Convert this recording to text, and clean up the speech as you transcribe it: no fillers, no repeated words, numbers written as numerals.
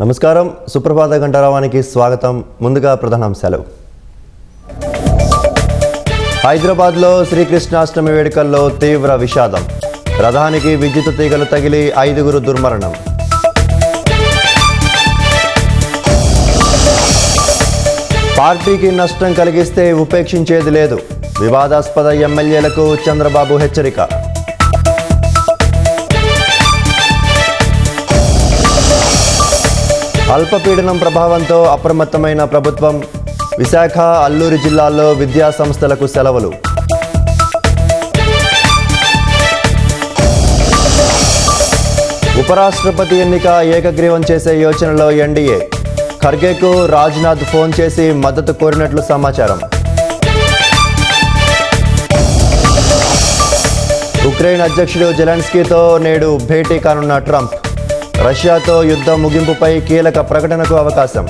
నమస్కారం. సుప్రభాత గంటారావానికి స్వాగతం. ముందుగా ప్రధానాంశాలు. హైదరాబాద్లో శ్రీకృష్ణాష్టమి వేడుకల్లో తీవ్ర విషాదం. రథానికి విద్యుత్ తీగలు తగిలి 5 దుర్మరణం. పార్టీకి నష్టం కలిగిస్తే ఉపేక్షించేది లేదు. వివాదాస్పద ఎమ్మెల్యేలకు చంద్రబాబు హెచ్చరిక. అల్పపీడనం ప్రభావంతో అప్రమత్తమైన ప్రభుత్వం. విశాఖ, అల్లూరు జిల్లాల్లో విద్యా సంస్థలకు సెలవులు. ఉపరాష్ట్రపతి ఎన్నిక ఏకగ్రీవం చేసే యోచనలో ఎన్డీఏ. ఖర్గేకు రాజ్నాథ్ ఫోన్ చేసి మద్దతు కోరినట్లు సమాచారం. ఉక్రెయిన్ అధ్యక్షుడు జెలెన్స్కీతో నేడు భేటీ కానున్న ట్రంప్. రష్యాతో యుద్ధ ముగింపుపై కీలక ప్రకటనకు అవకాశం.